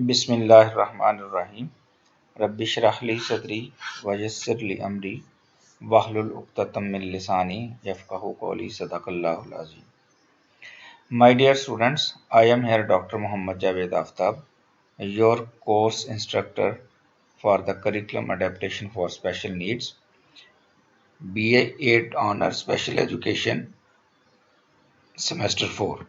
बिस्मिल्लाहिर्रहमानिर्रहीम। रब्बिश्रह ली सदरी वयस्सिर ली अमरी वहलुल उक़्दतम मिन लिसानी यफ़क़हू क़ौली। सदक़ल्लाहुल अज़ीम। My dear students, I am here Dr. Muhammad Javed Aftab, your course instructor for the curriculum adaptation for special needs, BA 8 Honor Special Education, Semester 4.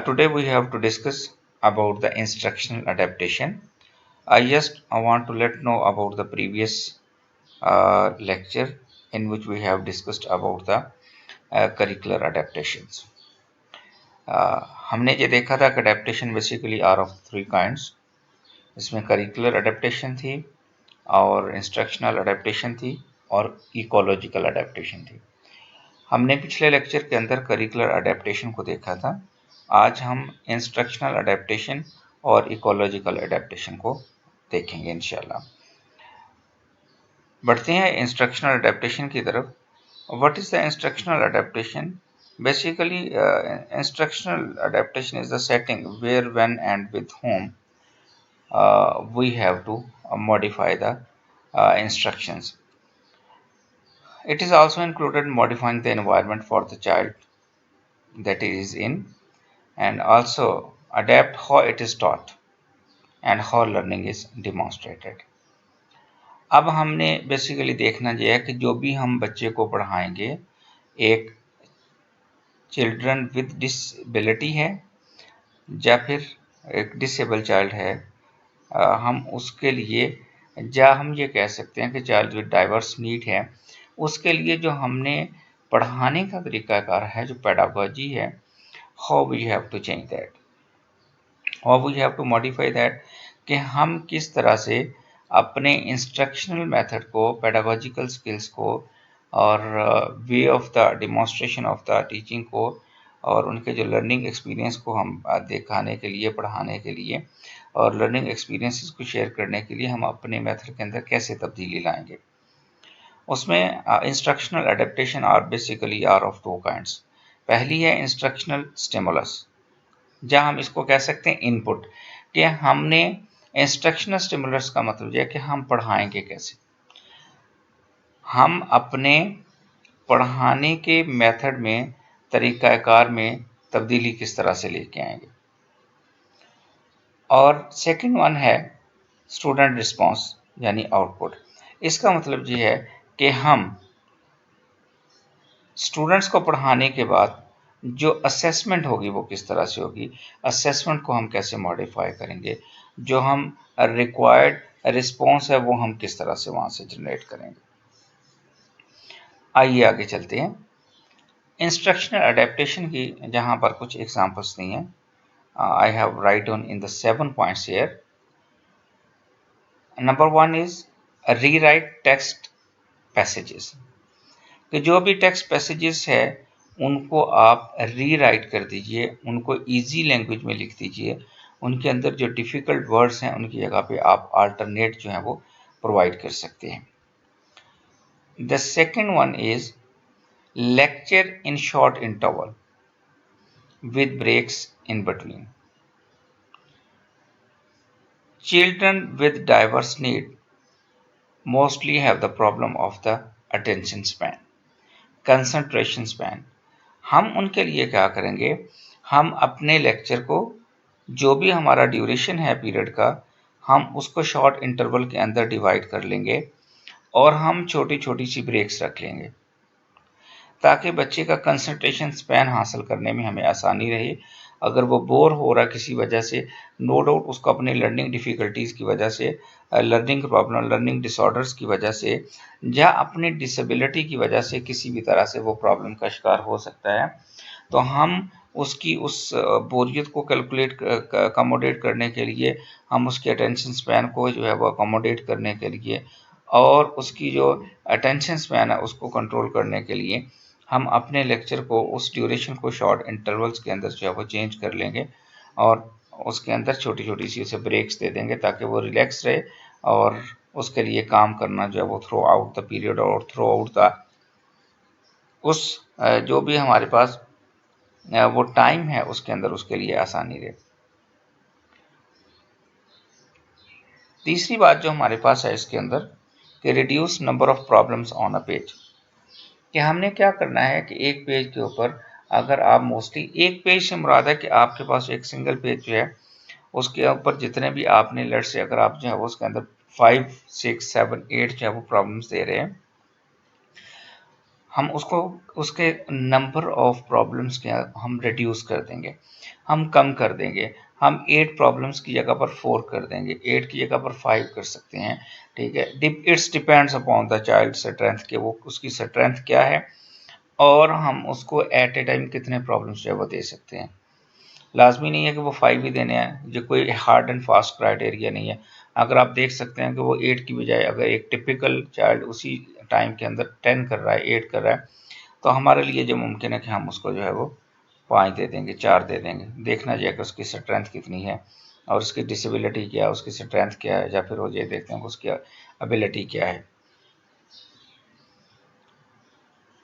Today we have to discuss about the instructional adaptation. I want to let know about the previous lecture in which we have discussed about the curricular adaptations. हमने ये देखा था कि adaptation basically are of three kinds. इसमें curricular adaptation थी और instructional adaptation थी और ecological adaptation थी। हमने पिछले लेक्चर के अंदर करिकुलर अडेप्टेशन को देखा था। आज हम इंस्ट्रक्शनल अडेप्टेशन और इकोलॉजिकल अडेप्टेशन को देखेंगे इंशाल्लाह। बढ़ते हैं इंस्ट्रक्शनल अडेप्टेशन की तरफ। What is the instructional adaptation? Basically instructional adaptation is the setting where, when and with whom we have to modify the instructions. It is also included modifying the environment for the child that it is in, and also adapt how it is taught and how learning is demonstrated. अब हमने basically देखना यह है कि जो भी हम बच्चे को पढ़ाएंगे, एक चिल्ड्रन विद डिसेबिलिटी है या फिर एक डिसेबल चाइल्ड है, हम उसके लिए या हम ये कह सकते हैं कि चाइल्ड विद डाइवर्स नीड है, उसके लिए जो हमने पढ़ाने का तरीकाकार है, जो पेडागोजी है, how we have to change that, how we have to modify that, कि हम किस तरह से अपने इंस्ट्रक्शनल मेथड को, पेडागोजिकल स्किल्स को और way of the demonstration of the teaching को और उनके जो लर्निंग एक्सपीरियंस को हम दिखाने के लिए, पढ़ाने के लिए और लर्निंग एक्सपीरियंसेस को शेयर करने के लिए हम अपने मेथड के अंदर कैसे तब्दीली लाएंगे। उसमें instructional adaptation are basically are of two kinds. पहली है इंस्ट्रक्शनल स्टिमुलस, जहाँ हम इसको कह सकते हैं इनपुट, कि हमने इंस्ट्रक्शनल स्टिमुलस का मतलब यह है कि हम पढ़ाएंगे कैसे, हम अपने पढ़ाने के मेथड में, तरीकाकार में तब्दीली किस तरह से लेके आएंगे। और सेकंड वन है स्टूडेंट रिस्पांस यानी आउटपुट। इसका मतलब ये है कि हम स्टूडेंट्स को पढ़ाने के बाद जो असेसमेंट होगी वो किस तरह से होगी, असेसमेंट को हम कैसे मॉडिफाई करेंगे, जो हम रिक्वायर्ड रिस्पॉन्स है वो हम किस तरह से वहाँ से जनरेट करेंगे। आइए आगे चलते हैं। इंस्ट्रक्शनल अडेप्टेशन की जहाँ पर कुछ एग्जांपल्स दी हैं, I have right on in the 7 points here. Number 1 is rewrite text passages, कि जो भी टेक्स्ट पैसेजेस है उनको आप रीराइट कर दीजिए, उनको इजी लैंग्वेज में लिख दीजिए, उनके अंदर जो डिफ़िकल्ट वर्ड्स हैं उनकी जगह पे आप अल्टरनेट जो है वो प्रोवाइड कर सकते हैं। The second one is lecture in short interval with breaks in between. Children with diverse need mostly have the problem of the attention span, concentration span. हम उनके लिए क्या करेंगे, हम अपने लेक्चर को, जो भी हमारा ड्यूरेशन है पीरियड का, हम उसको शॉर्ट इंटरवल के अंदर डिवाइड कर लेंगे और हम छोटी छोटी सी ब्रेक्स रख लेंगे ताकि बच्चे का कंसंट्रेशन स्पैन हासिल करने में हमें आसानी रहे। अगर वो बोर हो रहा किसी वजह से, नो डाउट उसको अपने लर्निंग डिफ़िकल्टीज़ की वजह से, लर्निंग प्रॉब्लम, लर्निंग डिसऑर्डर्स की वजह से या अपनी डिसेबिलिटी की वजह से किसी भी तरह से वो प्रॉब्लम का शिकार हो सकता है, तो हम उसकी उस बोरियत को कैलकुलेट अकोमोडेट करने के लिए, हम उसके अटेंशन स्पैन को जो है वो अकोमोडेट करने के लिए और उसकी जो अटेंशन स्पैन है उसको कंट्रोल करने के लिए हम अपने लेक्चर को, उस ड्यूरेशन को शॉर्ट इंटरवल्स के अंदर जो है वो चेंज कर लेंगे और उसके अंदर छोटी छोटी सी उसे ब्रेक्स दे देंगे ताकि वो रिलैक्स रहे और उसके लिए काम करना जो है वो थ्रू आउट द पीरियड और थ्रू आउट द उस जो भी हमारे पास वो टाइम है उसके अंदर उसके लिए आसानी रहे। तीसरी बात जो हमारे पास है इसके अंदर कि reduce number of problems on a page, कि हमने क्या करना है कि एक पेज के ऊपर अगर आप मोस्टली एक पेज से मुराद है कि आपके पास एक सिंगल पेज जो है उसके ऊपर जितने भी आपने लेट से अगर आप जो है उसके अंदर 5 6 7 8 जो है वो प्रॉब्लम्स दे रहे हैं, हम उसको उसके नंबर ऑफ प्रॉब्लम्स के हम रिड्यूस कर देंगे, हम कम कर देंगे। हम 8 प्रॉब्लम्स की जगह पर 4 कर देंगे, 8 की जगह पर 5 कर सकते हैं। ठीक है, it's depends upon the child strength कि वो उसकी स्ट्रेंथ क्या है और हम उसको एट ए टाइम कितने प्रॉब्लम्स जो है वो दे सकते हैं। लाजमी नहीं है कि वो 5 ही देने हैं, जो कोई हार्ड एंड फास्ट क्राइटेरिया नहीं है। अगर आप देख सकते हैं कि वो 8 की बजाय अगर एक टिपिकल चाइल्ड उसी टाइम के अंदर 10 कर रहा है, 8 कर रहा है, तो हमारे लिए जो मुमकिन है कि हम उसको जो है वो 5 दे देंगे, 4 दे देंगे। देखना जाएगा उसकी स्ट्रेंथ कितनी है और उसकी डिसेबिलिटी क्या है, उसकी स्ट्रेंथ क्या है, या फिर वो ये देखते हैं कि उसकी एबिलिटी क्या है।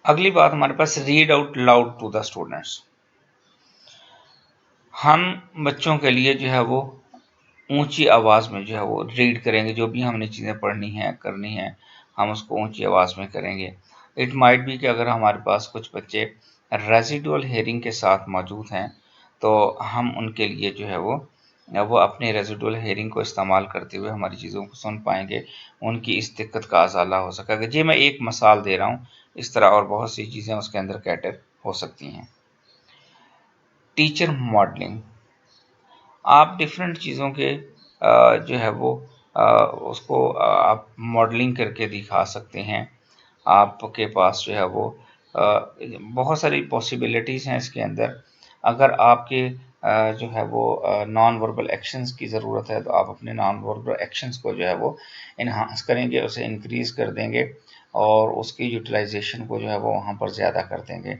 अगली बात हमारे पास read out loud to the students. हम बच्चों के लिए जो है वो ऊंची आवाज़ में जो है वो रीड करेंगे, जो भी हमने चीज़ें पढ़नी है करनी है हम उसको ऊंची आवाज़ में करेंगे। इट माइट बी कि अगर हमारे पास कुछ बच्चे रेजिडुअल हेयरिंग के साथ मौजूद हैं तो हम उनके लिए जो है वो अपने रेजिडुअल हेयरिंग को इस्तेमाल करते हुए हमारी चीज़ों को सुन पाएंगे, उनकी इस दिक्कत का अजाला हो सकेगा। जी मैं एक मिसाल दे रहा हूँ, इस तरह और बहुत सी चीज़ें उसके अंदर कैटर हो सकती हैं। टीचर मॉडलिंग, आप डिफरेंट चीज़ों के जो है वो उसको आप मॉडलिंग करके दिखा सकते हैं। आपके पास जो है वो बहुत सारी पॉसिबिलिटीज़ हैं इसके अंदर। अगर आपके जो है वो नॉन वर्बल एक्शंस की ज़रूरत है तो आप अपने नॉन वर्बल एक्शंस को जो है वो इन्हांस करेंगे, उसे इंक्रीज़ कर देंगे और उसकी यूटिलाइजेशन को जो है वो वहाँ पर ज़्यादा कर देंगे।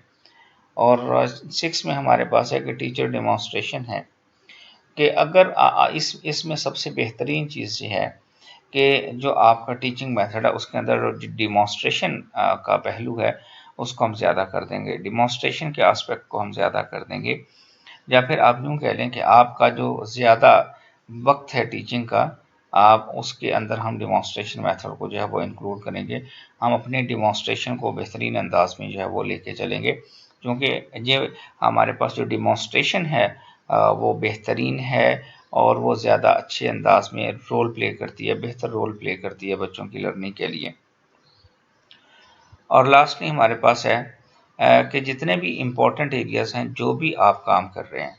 और 6 में हमारे पास है कि टीचर डेमोंस्ट्रेशन है, कि अगर इसमें सबसे बेहतरीन चीज़ ये है कि जो आपका टीचिंग मेथड है उसके अंदर जो डिमॉन्स्ट्रेशन का पहलू है उसको हम ज़्यादा कर देंगे, डिमॉन्स्ट्रेशन के एस्पेक्ट को हम ज़्यादा कर देंगे। या फिर आप यूँ कह लें कि आपका जो ज़्यादा वक्त है टीचिंग का, आप उसके अंदर हम डिमॉन्स्ट्रेशन मेथड को जो है वो इंक्लूड करेंगे। हम अपने डिमॉन्स्ट्रेशन को बेहतरीन अंदाज में जो है वो लेके चलेंगे, क्योंकि ये हमारे पास जो डिमॉन्स्ट्रेशन है वो बेहतरीन है और वो ज़्यादा अच्छे अंदाज में रोल प्ले करती है, बेहतर रोल प्ले करती है बच्चों की लर्निंग के लिए। और लास्टली हमारे पास है कि जितने भी इम्पोर्टेंट एरियाज़ हैं, जो भी आप काम कर रहे हैं,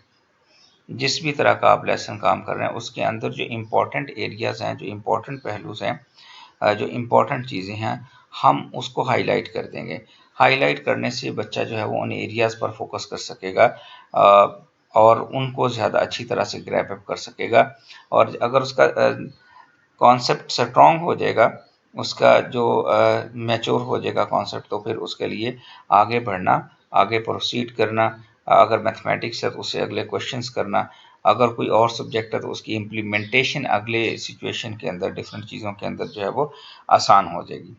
जिस भी तरह का आप लेसन काम कर रहे हैं, उसके अंदर जो इम्पोर्टेंट एरियाज़ हैं, जो इम्पोर्टेंट पहलूज़ हैं, जो इम्पोर्टेंट चीज़ें हैं, हम उसको हाईलाइट कर देंगे। हाईलाइट करने से बच्चा जो है वो उन एरियाज़ पर फोकस कर सकेगा और उनको ज़्यादा अच्छी तरह से ग्रैब अप कर सकेगा। और अगर उसका कॉन्सेप्ट स्ट्रॉन्ग हो जाएगा, उसका जो मैच्योर हो जाएगा कॉन्सेप्ट, तो फिर उसके लिए आगे बढ़ना, आगे प्रोसीड करना, अगर मैथमेटिक्स है तो उससे अगले क्वेश्चंस करना, अगर कोई और सब्जेक्ट है तो उसकी इम्प्लीमेंटेशन अगले सिचुएशन के अंदर डिफरेंट चीज़ों के अंदर जो है वो आसान हो जाएगी।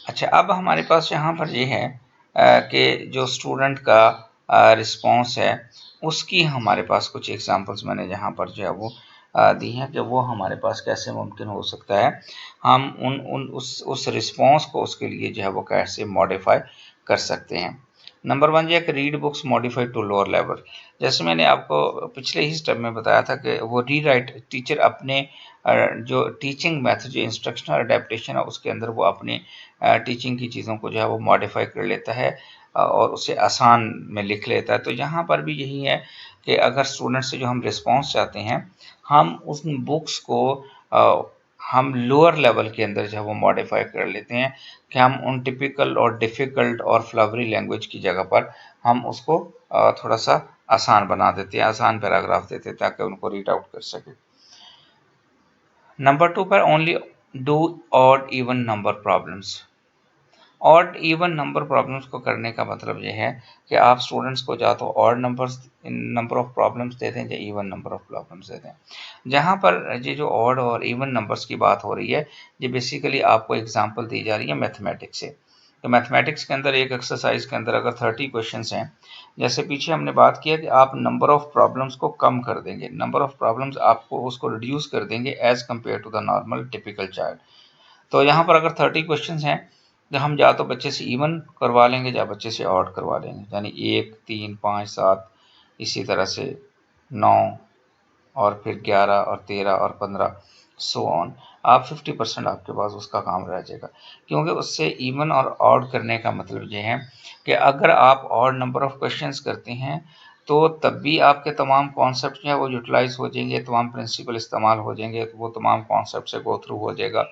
अच्छा, अब हमारे पास यहाँ पर ये है कि जो स्टूडेंट का रिस्पॉन्स है उसकी हमारे पास कुछ एग्जांपल्स मैंने यहाँ पर जो है वो दी हैं कि वो हमारे पास कैसे मुमकिन हो सकता है। हम उन उन उस रिस्पॉन्स को उसके लिए जो है वो कैसे मॉडिफाई कर सकते हैं। नंबर 1 ये है कि read books modified to lower level. जैसे मैंने आपको पिछले ही स्टेप में बताया था कि वो रीराइट टीचर अपने जो टीचिंग मेथड जो इंस्ट्रक्शनल अडेप्टेशन है उसके अंदर वो अपनी टीचिंग की चीज़ों को जो है वो मॉडिफाई कर लेता है और उसे आसान में लिख लेता है। तो यहाँ पर भी यही है कि अगर स्टूडेंट से जो हम रिस्पॉन्स चाहते हैं, हम उन बुक्स को अ, हम लोअर लेवल के अंदर जो है वो मॉडिफाई कर लेते हैं कि हम उन टिपिकल और डिफ़िकल्ट और फ्लावरी लैंग्वेज की जगह पर हम उसको थोड़ा सा आसान बना देते हैं, आसान पैराग्राफ देते हैं ताकि उनको रीड आउट कर सकें। नंबर 2 पर only do odd even number problems. Odd even number problems को करने का मतलब ये है कि आप स्टूडेंट्स को या तो odd number of problems they दें या even number of problems they दें। जहाँ पर ये जो ऑड और इवन नंबर्स की बात हो रही है, ये बेसिकली आपको एग्जांपल दी जा रही है मैथमेटिक्स से। तो मैथमेटिक्स के अंदर एक एक्सरसाइज के अंदर अगर 30 क्वेश्चंस हैं, जैसे पीछे हमने बात किया कि आप नंबर ऑफ प्रॉब्लम्स को कम कर देंगे, नंबर ऑफ प्रॉब्लम्स आपको उसको रिड्यूस कर देंगे as compare to the normal typical child. तो यहाँ पर अगर 30 क्वेश्चंस हैं तो हम या तो बच्चे से इवन करवा लेंगे या बच्चे से ऑड करवा लेंगे, यानी 1, 3, 5, 7, इसी तरह से 9 और फिर 11 और 13 और 15 सो ऑन। आप 50% आपके पास उसका काम रह जाएगा, क्योंकि उससे इवन और ऑड करने का मतलब ये है कि अगर आप ऑड नंबर ऑफ क्वेश्चंस करते हैं तो तब भी आपके तमाम कॉन्सेप्ट जो है वो यूटिलाइज हो जाएंगे, तमाम प्रिंसिपल इस्तेमाल हो जाएंगे, तो वो तमाम कॉन्सेप्ट से गो थ्रू हो जाएगा।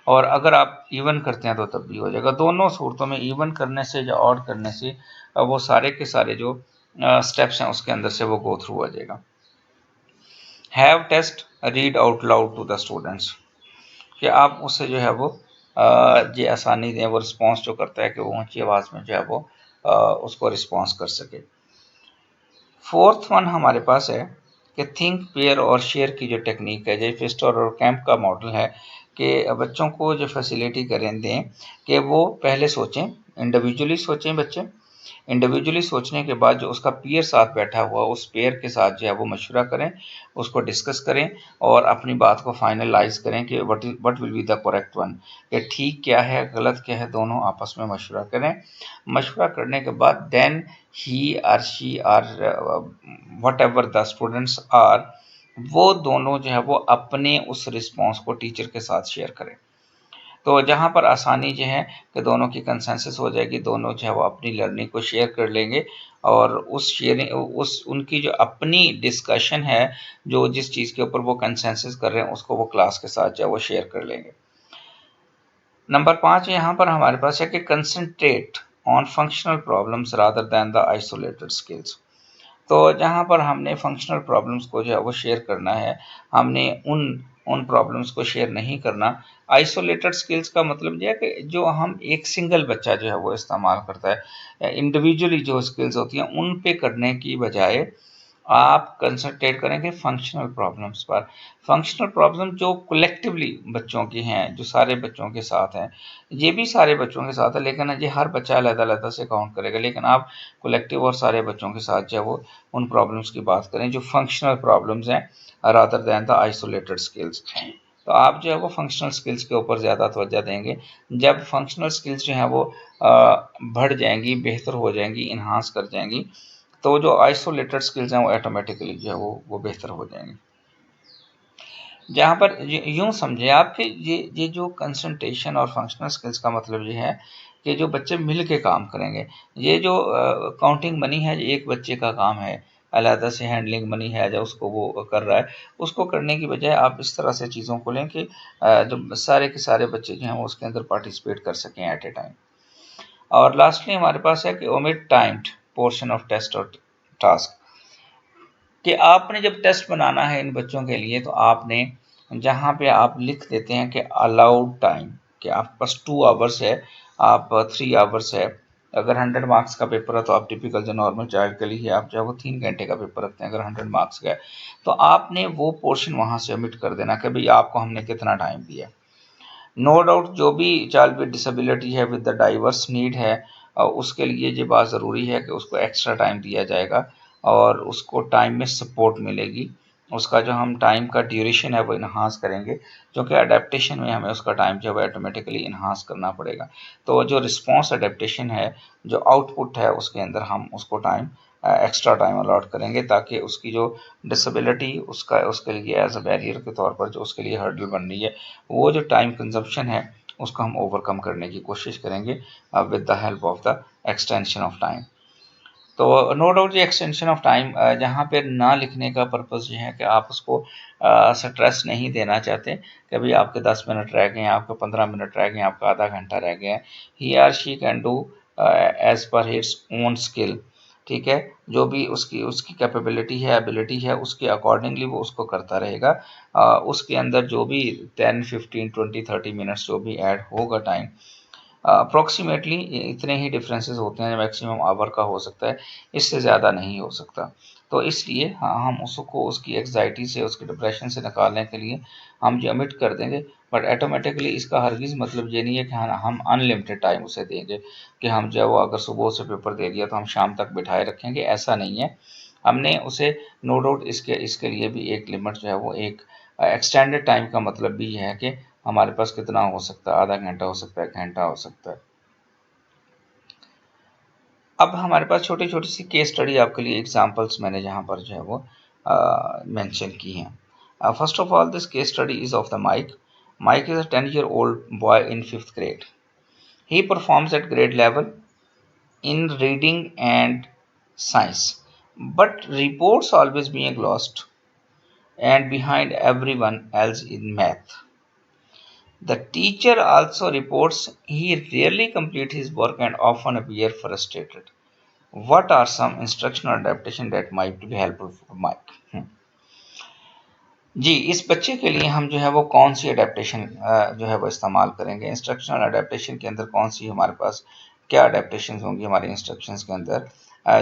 और अगर आप इवन करते हैं तो तब भी हो जाएगा। दोनों सूरतों में इवन करने से या ऑड करने से वो सारे के सारे जो स्टेप्स हैं उसके अंदर से वो गो थ्रू हो जाएगा। Have test read out loud to the students, कि आप उससे जो है वो ये आसानी दें, वो रिस्पॉन्स जो करता है कि वो ऊंची आवाज़ में जो है वो उसको रिस्पॉन्स कर सके। फोर्थ वन हमारे पास है कि थिंक पेयर और शेयर की जो टेक्निक है, जैसे फिस्टर और कैंप का मॉडल है कि बच्चों को जो फैसिलिटी करें दें कि वो पहले सोचें, इंडिविजुअली सोचें, बच्चे इंडिविजुअली सोचने के बाद जो उसका पेयर साथ बैठा हुआ उस पेयर के साथ जो है वो मशवरा करें, उसको डिस्कस करें और अपनी बात को फाइनलाइज करें कि what will be the correct one, कि ठीक क्या है गलत क्या है, दोनों आपस में मशवरा करें। मशवरा करने के बाद then he or she or whatever the students are, वो दोनों जो है वो अपने उस रिस्पॉन्स को टीचर के साथ शेयर करें। तो जहाँ पर आसानी जो है कि दोनों की कंसेंसस हो जाएगी, दोनों जो है वो अपनी लर्निंग को शेयर कर लेंगे और उस शेयरिंग उस उनकी जो अपनी डिस्कशन है, जो जिस चीज़ के ऊपर वो कंसेंसस कर रहे हैं उसको वो क्लास के साथ जो है वो शेयर कर लेंगे। नंबर 5 यहाँ पर हमारे पास है कि concentrate on functional problems rather than the isolated skills. तो जहाँ पर हमने फंक्शनल प्रॉब्लम्स को जो है वो शेयर करना है, हमने उन उन प्रॉब्लम्स को शेयर नहीं करना। आइसोलेटेड स्किल्स का मतलब ये है कि जो हम एक सिंगल बच्चा जो है वो इस्तेमाल करता है, इंडिविजुअली जो स्किल्स होती हैं उन पे करने की बजाय आप कंसंट्रेट करेंगे फंक्शनल प्रॉब्लम्स पर। फंक्शनल प्रॉब्लम जो कलेक्टिवली बच्चों की हैं, जो सारे बच्चों के साथ हैं, ये भी सारे बच्चों के साथ है, लेकिन ये हर बच्चा अलग-अलग से काउंट करेगा, लेकिन आप कलेक्टिव और सारे बच्चों के साथ जो है वो उन प्रॉब्लम्स की बात करें जो फंक्शनल प्रॉब्लम्स हैं rather than the isolated skills. तो आप जो है वो फंक्शनल स्किल्स के ऊपर ज़्यादा तवज्जो देंगे। जब फंक्शनल स्किल्स जो हैं वो बढ़ जाएंगी, बेहतर हो जाएंगी, इन्हांस कर जाएंगी, तो जो आइसोलेटेड स्किल्स हैं वो ऑटोमेटिकली जो है वो बेहतर हो जाएंगे। जहाँ पर यूँ समझे आप कि ये जो कंसंट्रेशन और फंक्शनल स्किल्स का मतलब ये है कि जो बच्चे मिल के काम करेंगे। ये जो काउंटिंग मनी है ये एक बच्चे का काम है, अलहदा से हैंडलिंग मनी है जो उसको वो कर रहा है, उसको करने की बजाय आप इस तरह से चीज़ों को लें कि जो सारे के सारे बच्चे जो हैं वो उसके अंदर पार्टिसिपेट कर सकें एट ए टाइम। और लास्टली हमारे पास है कि omit timed portion of test और टास्क, कि आपने जब टेस्ट बनाना है इन बच्चों के लिए तो आपने जहाँ पे आप लिख देते हैं कि अलाउड टाइम, कि आपके पास 2 आवर्स है, आप 3 आवर्स है। अगर 100 मार्क्स का पेपर है तो आप टिपिकल जो नॉर्मल चाइल्ड के लिए आप जो है वो 3 घंटे का पेपर रखते हैं। अगर 100 मार्क्स का है तो आपने वो पोर्शन वहाँ से ओमिट कर देना कि भाई आपको हमने कितना टाइम दिया। नो डाउट जो भी चाइल्ड विद डिसेबिलिटी है, विद द डाइवर्स नीड है, उसके लिए ये बात ज़रूरी है कि उसको एक्स्ट्रा टाइम दिया जाएगा और उसको टाइम में सपोर्ट मिलेगी। उसका जो हम टाइम का ड्यूरेशन है वो इन्हांस करेंगे, क्योंकि अडेप्टेशन में हमें उसका टाइम जो है ऑटोमेटिकली इन्हांस करना पड़ेगा। तो जो रिस्पॉन्स अडेप्टेशन है, जो आउटपुट है उसके अंदर हम उसको टाइम एक्स्ट्रा टाइम अलॉट करेंगे, ताकि उसकी जो डिसेबिलिटी उसका उसके लिए एज अ बैरियर के तौर पर जो उसके लिए हर्डल बन रही है, वो जो टाइम कंजप्शन है उसको हम ओवरकम करने की कोशिश करेंगे with the help of the extension of time. तो नो डाउट ये एक्सटेंशन ऑफ टाइम जहाँ पे ना लिखने का पर्पज़ ये है कि आप उसको स्ट्रेस नहीं देना चाहते कि भाई आपके 10 मिनट रह गए हैं, आपके 15 मिनट रह गए हैं, आपका आधा घंटा रह गया है। He or she can do as per his own skill, ठीक है, जो भी उसकी उसकी कैपेबिलिटी है, एबिलिटी है, उसके अकॉर्डिंगली वो उसको करता रहेगा। उसके अंदर जो भी 10, 15, 20, 30 मिनट्स जो भी ऐड होगा टाइम, अप्रोक्सीमेटली इतने ही डिफरेंसेस होते हैं, मैक्सिमम आवर का हो सकता है, इससे ज़्यादा नहीं हो सकता। तो इसलिए हाँ, हम उसको उसकी एग्जाइटी से, उसके डिप्रेशन से निकालने के लिए हम जो एमिट कर देंगे, बट ऑटोमेटिकली इसका हरगिज़ मतलब ये नहीं है कि हाँ हम अनलिमिटेड टाइम उसे देंगे, कि हम जो है वो अगर सुबह से पेपर दे दिया तो हम शाम तक बिठाए रखेंगे, ऐसा नहीं है। हमने उसे नो डाउट इसके इसके लिए भी एक लिमिट जो है वो एक एक्सटेंडेड टाइम का मतलब भी है कि हमारे पास कितना हो सकता है, आधा घंटा हो सकता है, घंटा हो सकता है। अब हमारे पास छोटी छोटी सी केस स्टडी आपके लिए एग्जांपल्स मैंने जहाँ पर जो है वो मेंशन की हैं। First of all this case study is of the Mike. Mike is a 10-year-old boy in 5th grade. He performs at grade level in reading and science, but reports always being lost and behind everyone else in math. The teacher also reports he rarely completes his work and often appears frustrated. What are some instructional adaptation that might be helpful for Mike? जी, इस बच्चे के लिए हम जो है वो कौन सी adaptation जो है वो इस्तेमाल करेंगे? इंस्ट्रक्शनल अडेप्टेशन के अंदर कौन सी हमारे पास क्या अडेप्टेशन होंगी हमारे इंस्ट्रक्शंस के अंदर,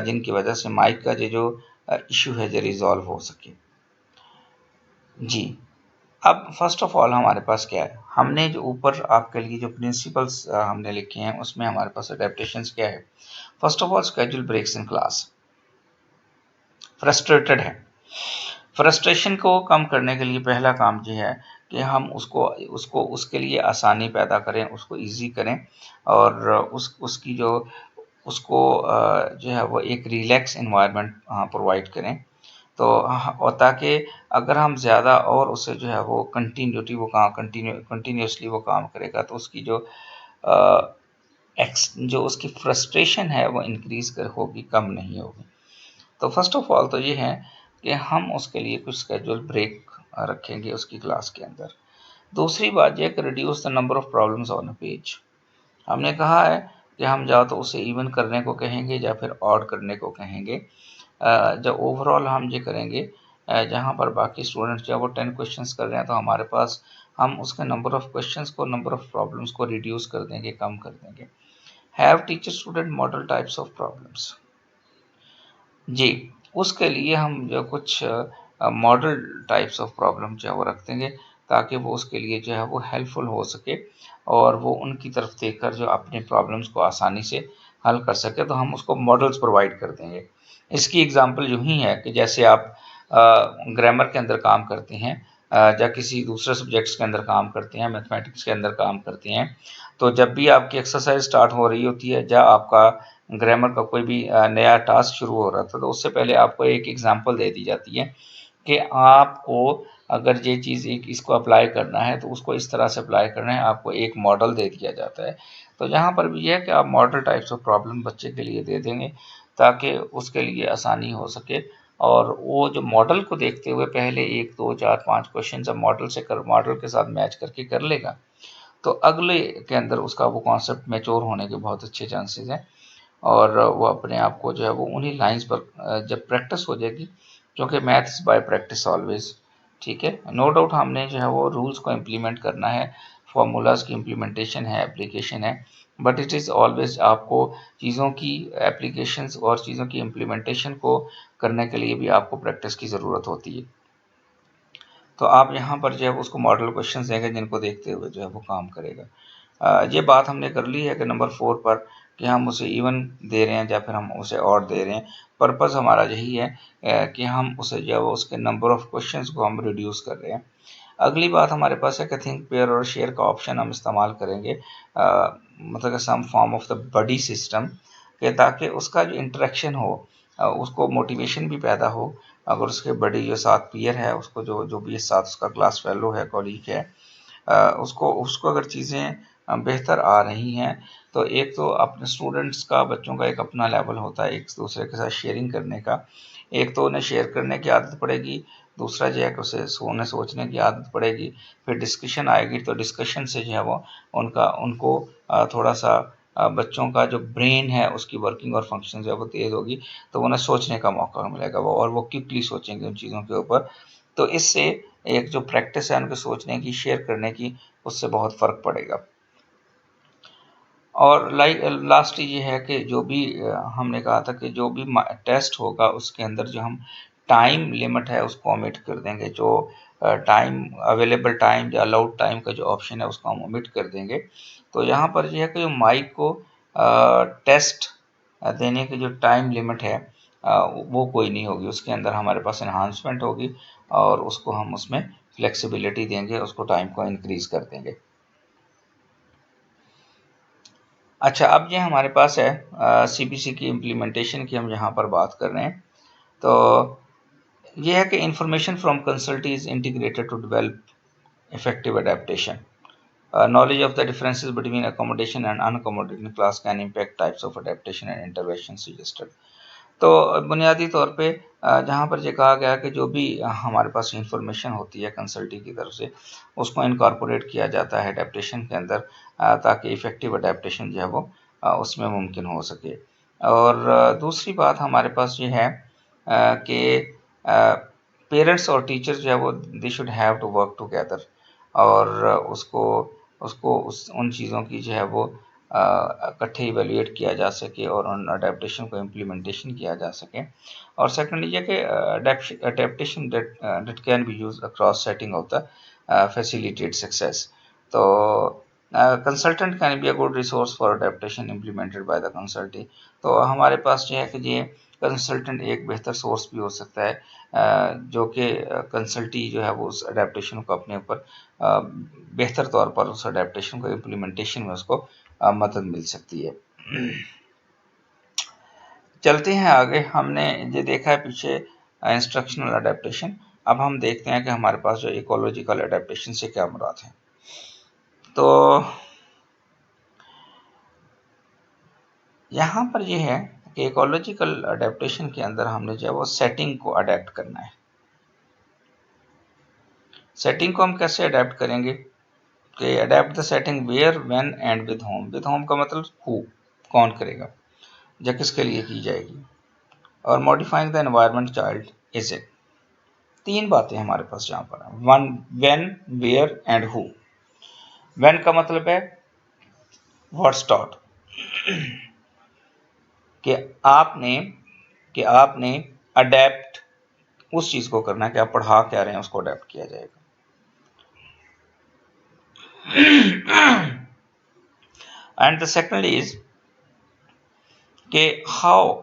जिनकी वजह से माइक का जो इशू है जो रिजॉल्व हो सके। जी, अब फर्स्ट ऑफ ऑल हमारे पास क्या है, हमने जो ऊपर आपके लिए जो प्रिंसिपल्स हमने लिखे हैं उसमें हमारे पास अडेप्टेशंस क्या है। First of all schedule breaks in class. Frustrated है, फ्रस्ट्रेशन को कम करने के लिए पहला काम ये है कि हम उसको उसको उसके लिए आसानी पैदा करें, उसको इजी करें, और उसकी जो उसको जो है वो एक रिलैक्स इन्वायरमेंट प्रोवाइड करें। तो और ताकि अगर हम ज़्यादा और उससे जो है वो कंटिन्यूसली वो काम करेगा तो उसकी जो जो उसकी फ्रस्ट्रेशन है वो इंक्रीज कर होगी, कम नहीं होगी। तो फर्स्ट ऑफ ऑल तो ये है कि हम उसके लिए कुछ स्केड्यूल ब्रेक रखेंगे उसकी क्लास के अंदर। दूसरी बात यह कि reduce the number of problems on a page. हमने कहा है कि हम या तो उसे इवन करने को कहेंगे या फिर ऑड करने को कहेंगे। जब ओवरऑल हम ये करेंगे, जहाँ पर बाकी स्टूडेंट्स जो है वो 10 क्वेश्चंस कर रहे हैं तो हमारे पास हम उसके नंबर ऑफ क्वेश्चंस को, नंबर ऑफ प्रॉब्लम्स को रिड्यूस कर देंगे, कम कर देंगे। Have teacher student model types of problems. जी, उसके लिए हम जो कुछ मॉडल टाइप्स ऑफ प्रॉब्लम जो है वो रख देंगे, ताकि वो उसके लिए जो है वो हेल्पफुल हो सके और वो उनकी तरफ देखकर जो अपने प्रॉब्लम्स को आसानी से हल कर सके, तो हम उसको मॉडल्स प्रोवाइड कर देंगे। इसकी एग्जांपल यूँ ही है कि जैसे आप ग्रामर के अंदर काम करते हैं, या किसी दूसरे सब्जेक्ट्स के अंदर काम करते हैं, मैथमेटिक्स के अंदर काम करते हैं, तो जब भी आपकी एक्सरसाइज स्टार्ट हो रही होती है या आपका ग्रामर का कोई भी नया टास्क शुरू हो रहा था, तो उससे पहले आपको एक एग्जांपल दे दी जाती है कि आपको अगर ये चीज़ एक इसको अप्लाई करना है तो उसको इस तरह से अप्लाई करना है, आपको एक मॉडल दे दिया जाता है। तो यहाँ पर भी यह है कि आप मॉडल टाइप्स ऑफ प्रॉब्लम बच्चे के लिए दे देंगे ताकि उसके लिए आसानी हो सके, और वो जो मॉडल को देखते हुए पहले 1, 2, 4, 5 क्वेश्चन जब मॉडल के साथ मैच करके कर लेगा, तो अगले के अंदर उसका वो कॉन्सेप्ट मैच्योर होने के बहुत अच्छे चांसेस हैं, और वो अपने आप को जो है वो उन्हीं लाइंस पर जब प्रैक्टिस हो जाएगी, क्योंकि math is by practice always. ठीक है, नो डाउट हमने जो है वो रूल्स को इम्प्लीमेंट करना है, फार्मूलाज की इम्प्लीमेंटेशन है, एप्लीकेशन है, बट इट इज़ ऑलवेज आपको चीज़ों की एप्लीकेशंस और चीज़ों की इम्प्लीमेंटेशन को करने के लिए भी आपको प्रैक्टिस की ज़रूरत होती है। तो आप यहाँ पर जो है उसको मॉडल क्वेश्चंस देंगे जिनको देखते हुए जो है वो काम करेगा। ये बात हमने कर ली है कि नंबर 4 पर कि हम उसे इवन दे रहे हैं या फिर हम उसे ऑड दे रहे हैं। पर्पस हमारा यही है कि हम उसे जो है वो उसके नंबर ऑफ क्वेश्चंस को हम रिड्यूस कर रहे हैं। अगली बात हमारे पास है कि थिंक, पेयर और शेयर का ऑप्शन हम इस्तेमाल करेंगे, मतलब some form of the buddy system, कि ताकि उसका जो इंटरेक्शन हो, उसको मोटिवेशन भी पैदा हो। अगर उसके बड़ी जो साथ पीयर है, उसको जो जो भी साथ उसका क्लास फेलो है, कॉलीग है, उसको उसको अगर चीज़ें बेहतर आ रही हैं, तो एक तो अपने स्टूडेंट्स का, बच्चों का एक अपना लेवल होता है एक दूसरे के साथ शेयरिंग करने का। एक तो उन्हें शेयर करने की आदत पड़ेगी, दूसरा जो है कि उसे सोचने की आदत पड़ेगी, फिर डिस्कशन आएगी तो डिस्कशन से जो है वो उनको थोड़ा सा बच्चों का जो ब्रेन है उसकी वर्किंग और फंक्शन जो है वो तेज़ होगी, तो उन्हें सोचने का मौका मिलेगा, वो और वो क्विकली सोचेंगे उन चीज़ों के ऊपर। तो इससे एक जो प्रैक्टिस है उनके सोचने की, शेयर करने की, उससे बहुत फ़र्क पड़ेगा। और लास्ट ये है कि जो भी हमने कहा था कि जो भी टेस्ट होगा उसके अंदर जो हम टाइम लिमिट है उसको ओमिट कर देंगे, जो टाइम अवेलेबल टाइम या अलाउड टाइम का जो ऑप्शन है उसको हम ओमिट कर देंगे। तो यहाँ पर यह है कि जो माइक को टेस्ट देने की जो टाइम लिमिट है वो कोई नहीं होगी, उसके अंदर हमारे पास इन्हांसमेंट होगी और उसको हम उसमें फ्लेक्सिबिलिटी देंगे, उसको टाइम को इंक्रीज कर देंगे। अच्छा, अब ये हमारे पास है सीबीसी की इम्प्लीमेंटेशन की हम यहाँ पर बात कर रहे हैं। तो ये है कि information from consultee is integrated to develop effective adaptation. Knowledge of the differences between accommodation and unaccommodating class can impact types of adaptation and intervention suggested. तो बुनियादी तौर पे जहाँ पर ये कहा गया कि जो भी हमारे पास इंफॉर्मेशन होती है कंसल्टी की तरफ से उसको इनकॉर्पोरेट किया जाता है अडेप्टेशन के अंदर, ताकि इफ़ेक्टिव अडेप्टेशन जो है वो उसमें मुमकिन हो सके। और दूसरी बात हमारे पास ये है कि पेरेंट्स और टीचर्स जो है वो they should have to work together, और उसको उसको उन चीज़ों की जो है वो इकट्ठे इवेल्युएट किया जा सके और उन अडेप्टेशन को इम्प्लीमेंटेशन किया जा सके। और सेकंड ये कि adaptation that can be use across setting of the facilitate success. तो consultant can be a good resource for adaptation implemented by the consultee. तो हमारे पास जो है कि ये कंसल्टेंट एक बेहतर सोर्स भी हो सकता है, जो कि कंसल्टी जो है वो उस अडेप्टेशन को अपने ऊपर बेहतर तौर पर उस अडेप्टेशन को इम्प्लीमेंटेशन में उसको मदद मिल सकती है। चलते हैं आगे। हमने ये देखा है पीछे इंस्ट्रक्शनल अडेप्टेशन, अब हम देखते हैं कि हमारे पास जो इकोलॉजिकल अडेप्टेशन से क्या मुराद है। तो यहाँ पर ये है कि इकोलॉजिकल अडेप्टेशन के अंदर हमने जो है वो सेटिंग को अडेप्ट करना है। सेटिंग को हम कैसे अडेप्ट करेंगे कि adapt the setting where when and with whom. With whom का मतलब हु, कौन करेगा या किसके लिए की जाएगी, और modifying the environment child is it. तीन बातें हमारे पास यहाँ पर है, one when, where and who. When का मतलब है व्हाट्स टॉट, कि आपने कि आपने अडेप्ट उस चीज को करना है कि आप पढ़ा क्या रहे हैं उसको अडेप्ट किया जाएगा। एंड द सेकंड इज कि how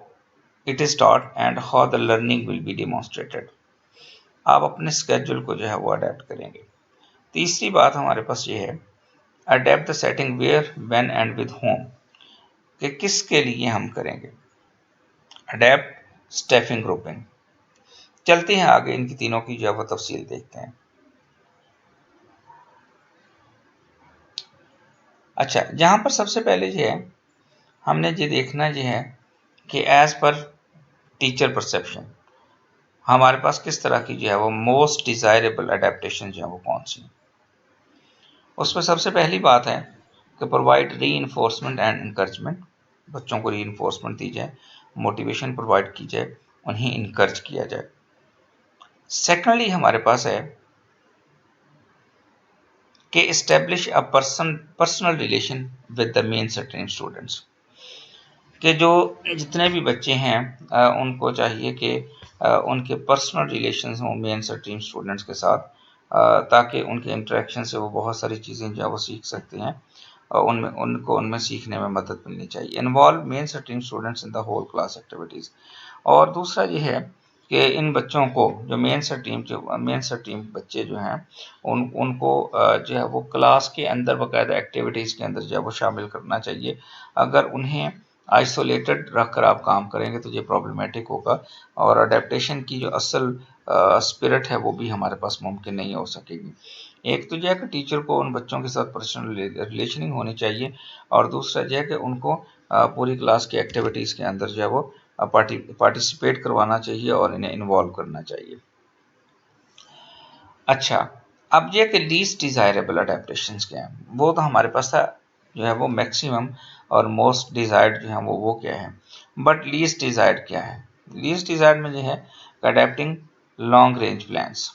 it is taught and how the learning will be demonstrated. आप अपने स्केड्यूल को जो है वो अडेप्ट करेंगे। तीसरी बात हमारे पास ये है adapt the setting where when and with whom, कि किसके लिए हम करेंगे। Adapt staffing grouping. चलते हैं आगे, इनकी तीनों की जो है वो तफसील देखते हैं। अच्छा, जहां पर सबसे पहले जो है हमने ये देखना ये है कि एज पर टीचर परसेप्शन हमारे पास किस तरह की जो है वो मोस्ट डिजायरेबल अडेप्टेशन जो है वो कौन सी। उसमें सबसे पहली बात है कि प्रोवाइड री इन्फोर्समेंट एंड इंकरेजमेंट। बच्चों को री इन्फोर्समेंट दी जाए, मोटिवेशन प्रोवाइड की जाए, उन्हें इनकरेज किया जाए। सेकेंडली हमारे पास है कि establish a personal relation with the main stream students, कि जो जितने भी बच्चे हैं उनको चाहिए कि उनके पर्सनल रिलेशंस हों मेन स्ट्रीम स्टूडेंट्स के साथ, ताकि उनके इंटरेक्शन से वो बहुत सारी चीज़ें जो है वो सीख सकते हैं और उनमें सीखने में मदद मिलनी चाहिए। Involve main stream students in the whole class activities. और दूसरा ये है कि इन बच्चों को जो मेन स्ट्रीम बच्चे जो हैं उनको जो है वो क्लास के अंदर बाकायदा एक्टिविटीज़ के अंदर जो है वो शामिल करना चाहिए। अगर उन्हें आइसोलेटेड रख कर आप काम करेंगे तो ये प्रॉब्लमेटिक होगा और अडेप्टेशन की जो असल स्पिरिट है वो भी हमारे पास मुमकिन नहीं हो सकेगी। एक तो यह है कि टीचर को उन बच्चों के साथ पर्सनल रिलेशनिंग होनी चाहिए, और दूसरा यह है कि उनको पूरी क्लास की एक्टिविटीज़ के अंदर जो है वो पार्टिसिपेट करवाना चाहिए और इन्हें इन्वॉल्व करना चाहिए। अच्छा, अब ये कि लीस्ट डिज़ायरेबल अडेप्टेशंस क्या हैं, वो तो हमारे पास था जो है वो मैक्सिमम, और मोस्ट डिज़ायर्ड जो है वो क्या है। बट लीस्ट डिज़ायर्ड क्या है। लीस्ट डिज़ायर्ड में जो है adapting long range plans.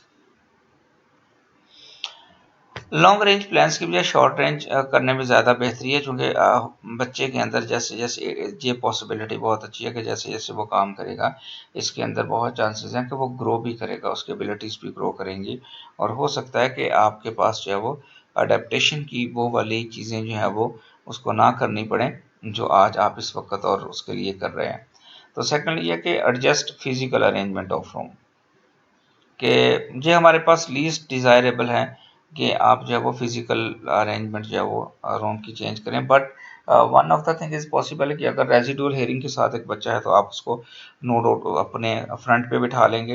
Long range plans की बजाय शॉर्ट रेंज करने में ज़्यादा बेहतरी है, क्योंकि बच्चे के अंदर जैसे जैसे ये पॉसिबिलिटी बहुत अच्छी है कि जैसे जैसे वो काम करेगा, इसके अंदर बहुत चांसेस हैं कि वो ग्रो भी करेगा, उसकी एबिलिटीज़ भी ग्रो करेंगी, और हो सकता है कि आपके पास जो है वो अडेप्टेशन की वो वाली चीज़ें जो है वो उसको ना करनी पड़े जो आज आप इस वक्त और उसके लिए कर रहे हैं। तो सेकेंड ये कि adjust physical arrangement of room, कि ये हमारे पास लीस्ट डिज़ायरेबल है कि आप जो है वो फिजिकल अरेंजमेंट जो है वो रूम की चेंज करें, but one of the thing is possible है कि अगर रेजिडुअल हेयरिंग के साथ एक बच्चा है तो आप उसको नो डाउट अपने फ्रंट पे बिठा लेंगे,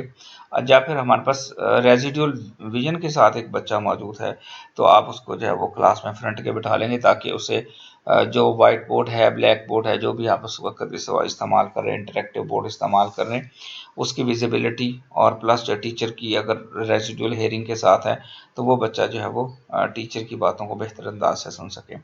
या फिर हमारे पास रेजिडुअल विजन के साथ एक बच्चा मौजूद है तो आप उसको जो है वो क्लास में फ्रंट के बिठा लेंगे, ताकि उसे जो वाइट बोर्ड है, ब्लैक बोर्ड है, जो भी आप उस वक्त इस्तेमाल कर रहे हैं, इंटरेक्टिव बोर्ड इस्तेमाल कर रहे हैं, उसकी विजिबिलिटी और प्लस जो टीचर की अगर रेजिडुअल हेयरिंग के साथ है तो वो बच्चा जो है वो टीचर की बातों को बेहतर अंदाज से सुन सके।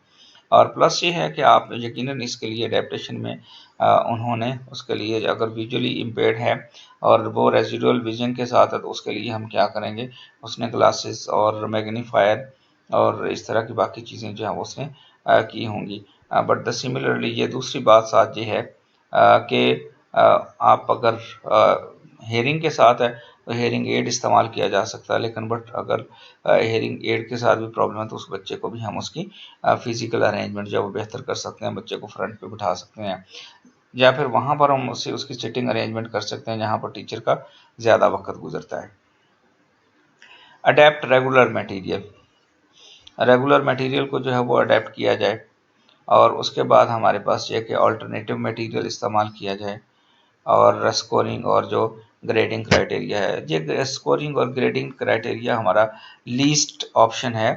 और प्लस ये है कि आप यकीनन इसके लिए अडेप्टेशन में उन्होंने उसके लिए अगर विजुअली इम्पेयर्ड है और वो रेजिडुअल विजन के साथ है तो उसके लिए हम क्या करेंगे, उसने ग्लासेस और मैग्नीफायर और इस तरह की बाकी चीज़ें जो है वो उसने की होंगी। बट द सिमिलरली ये दूसरी बात साथ ये है कि आप अगर हेयरिंग के साथ है तो हेयरिंग एड इस्तेमाल किया जा सकता है, लेकिन बट अगर हेयरिंग एड के साथ भी प्रॉब्लम है तो उस बच्चे को भी हम उसकी फिजिकल अरेंजमेंट जो है वो बेहतर कर सकते हैं, बच्चे को फ्रंट पे बिठा सकते हैं, या फिर वहाँ पर हम उससे उसकी सिटिंग अरेंजमेंट कर सकते हैं जहाँ पर टीचर का ज़्यादा वक्त गुजरता है। अडेप्ट रेगुलर मटेरियल को जो है वो अडेप्ट किया जाए, और उसके बाद हमारे पास ये कि अल्टरनेटिव मटेरियल इस्तेमाल किया जाए, और स्कोरिंग और जो ग्रेडिंग क्राइटेरिया है, ये स्कोरिंग और ग्रेडिंग क्राइटेरिया हमारा लीस्ट ऑप्शन है,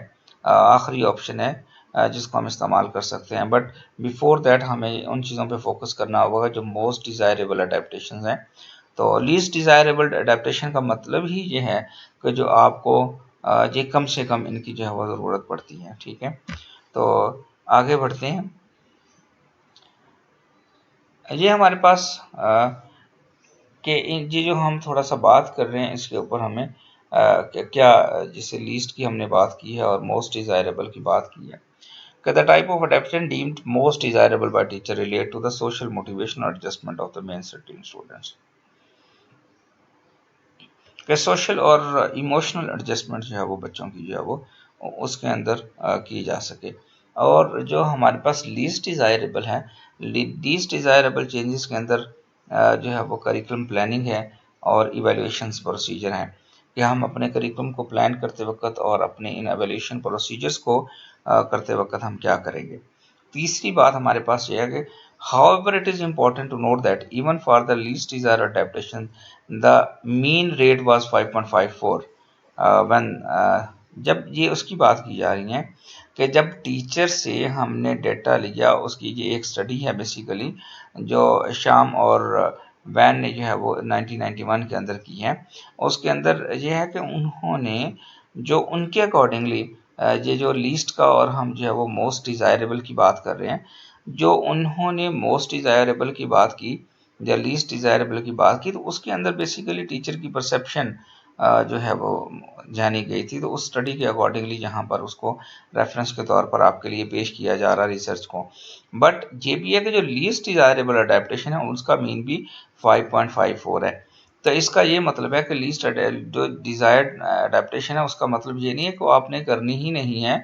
आखिरी ऑप्शन है जिसको हम इस्तेमाल कर सकते हैं, बट बिफोर दैट हमें उन चीज़ों पे फोकस करना होगा जो मोस्ट डिज़ायरेबल अडेप्टेशन हैं। तो लीस्ट डिज़ायरेबल अडेप्टेशन का मतलब ही ये है कि जो आपको ये कम से कम इनकी जो है वो ज़रूरत पड़ती है। ठीक है, तो आगे बढ़ते हैं। ये हमारे पास कि ये जो हम थोड़ा सा बात कर रहे हैं इसके ऊपर हमें क्या जैसे लीस्ट की हमने बात की है और मोस्ट डिज़ायरेबल की बात की है, कि the type of adaption deemed most desirable by teacher relate to the social motivation और adjustment of the main stream students, कि सोशल और इमोशनल एडजस्टमेंट जो है वो बच्चों की जो है वो उसके अंदर की जा सके। और जो हमारे पास लीस्ट डिज़ायरेबल है, लीस्ट डिज़ायरेबल चेंजेस के अंदर जो है वो करिकुलम प्लानिंग है और इवैल्यूएशंस प्रोसीजर हैं, कि हम अपने करिकुलम को प्लान करते वक्त और अपने इन एवैल्यूएशन प्रोसीजर्स को करते वक्त हम क्या करेंगे। तीसरी बात हमारे पास ये है कि however it is important to note that even for the least desired adaptation the mean rate was 5.54 when जब ये उसकी बात की जा रही है कि जब टीचर से हमने डेटा लिया, उसकी ये एक स्टडी है बेसिकली जो शाम और वैन ने जो है वो 1991 के अंदर की है, उसके अंदर ये है कि उन्होंने जो उनके अकॉर्डिंगली ये जो लीस्ट का और हम जो है वो मोस्ट डिज़ायरेबल की बात कर रहे हैं, जो उन्होंने मोस्ट डिज़ायरेबल की बात की या लीस्ट डिज़ायरेबल की बात की, तो उसके अंदर बेसिकली टीचर की परसेप्शन जो है वो जानी गई थी। तो उस स्टडी के अकॉर्डिंगली यहाँ पर उसको रेफरेंस के तौर पर आपके लिए पेश किया जा रहा है रिसर्च को। बट ये भी है कि जो लीस्ट डिज़ायरेबल अडेप्टेशन है उसका मीन भी 5.54 है। तो इसका ये मतलब है कि लीस्ट जो डिज़ायर्ड अडेप्टेशन है उसका मतलब ये नहीं है कि वो आपने करनी ही नहीं है,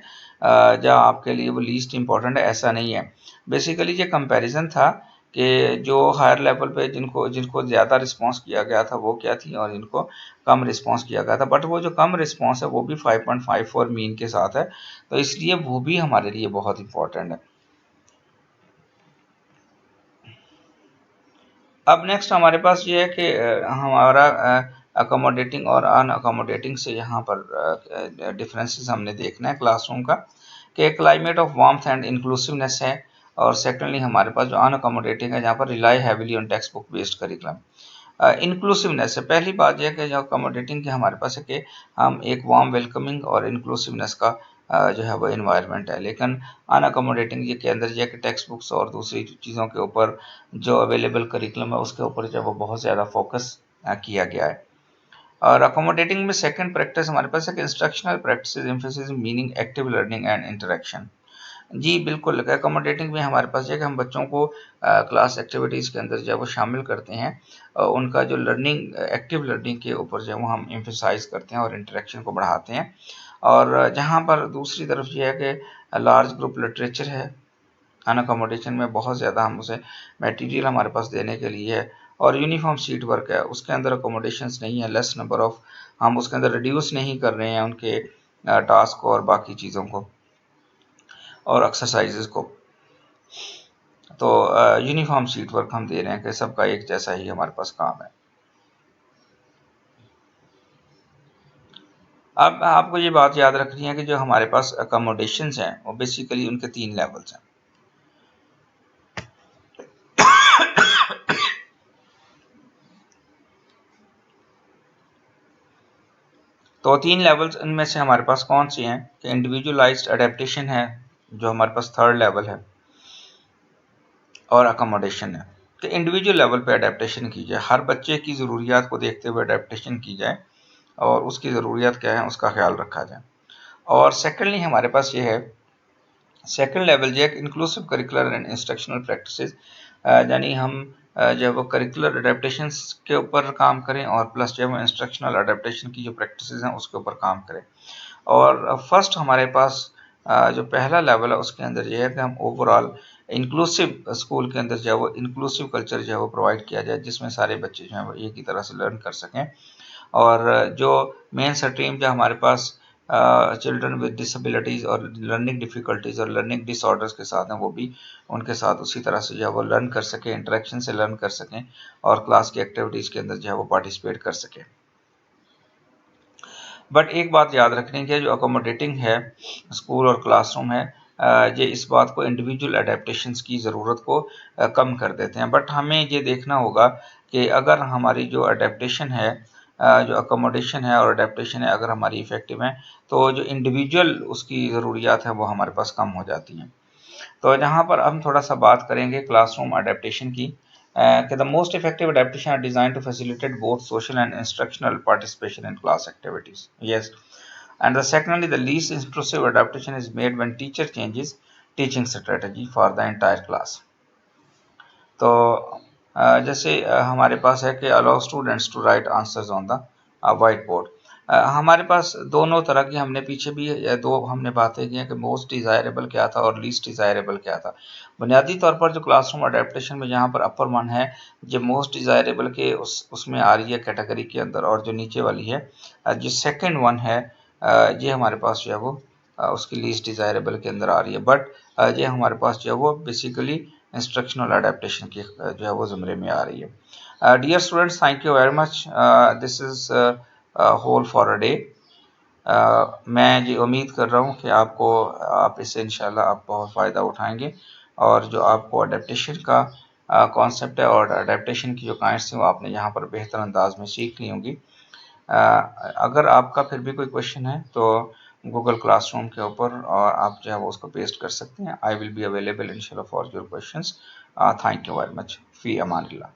या आपके लिए वो लीस्ट इम्पॉर्टेंट है, ऐसा नहीं है। बेसिकली ये कंपैरिजन था कि जो हायर लेवल पे जिनको जिनको ज़्यादा रिस्पांस किया गया था वो क्या थी और जिनको कम रिस्पांस किया गया था, बट वो जो कम रिस्पांस है वो भी 5.54 मीन के साथ है, तो इसलिए वो भी हमारे लिए बहुत इंपॉर्टेंट है। अब नेक्स्ट हमारे पास ये है कि हमारा अकोमोडेटिंग और अनअकोमोडेटिंग से यहाँ पर डिफरेंसेस हमने देखना है क्लासरूम का, कि climate of warmth and inclusiveness है, और सेकेंडली हमारे पास जो अनअकोमोडेटिंग है जहाँ पर rely heavily on text book based curriculum. Inclusiveness है, पहली बात यह है कि जो अकोमोडेटिंग के हमारे पास है कि हम एक वार्म वेलकमिंग और इंक्लूसिवनेस का जो है वो इन्वायरमेंट है, लेकिन अनअकोमोडेटिंग ये के अंदर ये कि टेक्स्ट बुक्स और दूसरी चीज़ों के ऊपर जो अवेलेबल करिकुलम है उसके ऊपर जो वो बहुत ज़्यादा फोकस किया गया है। और अकोमोडेटिंग में सेकंड प्रैक्टिस हमारे पास है कि instructional practice emphasis meaning active learning and interaction. जी बिल्कुल, अकोमोडेटिंग में हमारे पास है कि हम बच्चों को क्लास एक्टिविटीज़ के अंदर जो है वो शामिल करते हैं, उनका जो लर्निंग एक्टिव लर्निंग के ऊपर जो है वो हम एम्फेसाइज करते हैं और इंटरेक्शन को बढ़ाते हैं। और जहाँ पर दूसरी तरफ ये है कि लार्ज ग्रुप लिटरेचर है, अनअकोमोडेशन में बहुत ज़्यादा हम उसे मटेरियल हमारे पास देने के लिए है, और यूनिफॉर्म सीट वर्क है, उसके अंदर अकोमोडेशंस नहीं है, लेस नंबर ऑफ, हम उसके अंदर रिड्यूस नहीं कर रहे हैं उनके टास्क को और बाकी चीज़ों को और एक्सरसाइजेज को। तो यूनिफॉर्म सीट वर्क हम दे रहे हैं कि सबका एक जैसा ही हमारे पास काम है। अब आपको ये बात याद रखनी है कि जो हमारे पास अकोमोडेशंस हैं वो बेसिकली उनके 3 लेवल्स हैं। तो 3 लेवल्स इनमें से हमारे पास कौन से हैं कि इंडिविजुअलाइज्ड अडेप्टेशन है जो हमारे पास 3rd लेवल है, और अकोमोडेशन है कि इंडिविजुअल लेवल पे अडेप्टेशन की जाए, हर बच्चे की ज़रूरियात को देखते हुए अडेप्टेशन की जाए और उसकी ज़रूरियात क्या है उसका ख्याल रखा जाए। और सेकेंडली हमारे पास ये है, सेकेंड लेवल जो है inclusive curricular and instructional practices, यानी हम जो है वो करिकुलर अडेप्टेशंस के ऊपर काम करें और प्लस जो है वो इंस्ट्रक्शनल अडेप्टेशन की जो प्रैक्टिसेस हैं उसके ऊपर काम करें। और फर्स्ट हमारे पास जो पहला लेवल है उसके अंदर यह है कि हम ओवरऑल इंक्लूसिव स्कूल के अंदर जो है वो इंक्लूसिव कल्चर जो है वो प्रोवाइड किया जाए जिसमें सारे बच्चे जो हैं वो एक ही तरह से लर्न कर सकें। और जो मेन स्ट्रीम जो हमारे पास चिल्ड्रन विद डिसेबिलिटीज़ और लर्निंग डिफ़िकल्टीज़ और लर्निंग डिसऑर्डर्स के साथ हैं वो भी उनके साथ उसी तरह से जो है वो लर्न कर सकें, इंटरेक्शन से लर्न कर सकें और क्लास की एक्टिविटीज़ के अंदर जो है वो पार्टिसिपेट कर सकें। बट एक बात याद रखने की है, जो अकोमोडेटिंग है स्कूल और क्लासरूम है, ये इस बात को इंडिविजुअल अडेप्टेशंस की ज़रूरत को कम कर देते हैं। बट हमें ये देखना होगा कि अगर हमारी जो अडेप्टेशन है, जो अकोमोडेशन है और अडेप्टेशन है अगर हमारी इफ़ेक्टिव है तो जो इंडिविजुअल उसकी ज़रूरियात है वो हमारे पास कम हो जाती हैं। तो यहाँ पर हम थोड़ा सा बात करेंगे क्लासरूम अडेप्टेशन की, कि the most effective adaptation are designed to facilitate both social and instructional participation in class activities. Yes, and the secondly, the least intrusive adaptation is made when teacher changes teaching strategy for the entire class. तो जैसे हमारे पास है कि allow students to write answers on the whiteboard. हमारे पास दोनों तरह की हमने पीछे भी दो हमने बातें की हैं कि मोस्ट डिज़ायरेबल क्या था और लीस्ट डिज़ायरेबल क्या था। बुनियादी तौर पर जो क्लासरूम अडेप्टेशन में जहाँ पर अपर वन है जो मोस्ट डिज़ायरेबल के उसमें आ रही है कैटेगरी के अंदर, और जो नीचे वाली है जो सेकेंड वन है ये हमारे पास जो है वो उसकी लीस्ट डिज़ायरेबल के अंदर आ रही है। बट ये हमारे पास जो है वो बेसिकली इंस्ट्रक्शनल अडेप्टेशन की जो है वो ज़ुमरे में आ रही है। Dear students, thank you very much, this is whole for a day. मैं ये उम्मीद कर रहा हूँ कि आप इससे इंशाल्लाह आप बहुत फ़ायदा उठाएंगे और जो आपको अडेप्टेशन का कॉन्सेप्ट है और अडेप्टेशन की जो काइंड्स थी वो आपने यहाँ पर बेहतर अंदाज में सीख ली होंगी। अगर आपका फिर भी कोई क्वेश्चन है तो गूगल क्लासरूम के ऊपर और आप जो है वो उसको पेस्ट कर सकते हैं। आई विल बी अवेलेबल इंशाल्लाह for your questions. Thank you very much. फी अमानिल्लाह।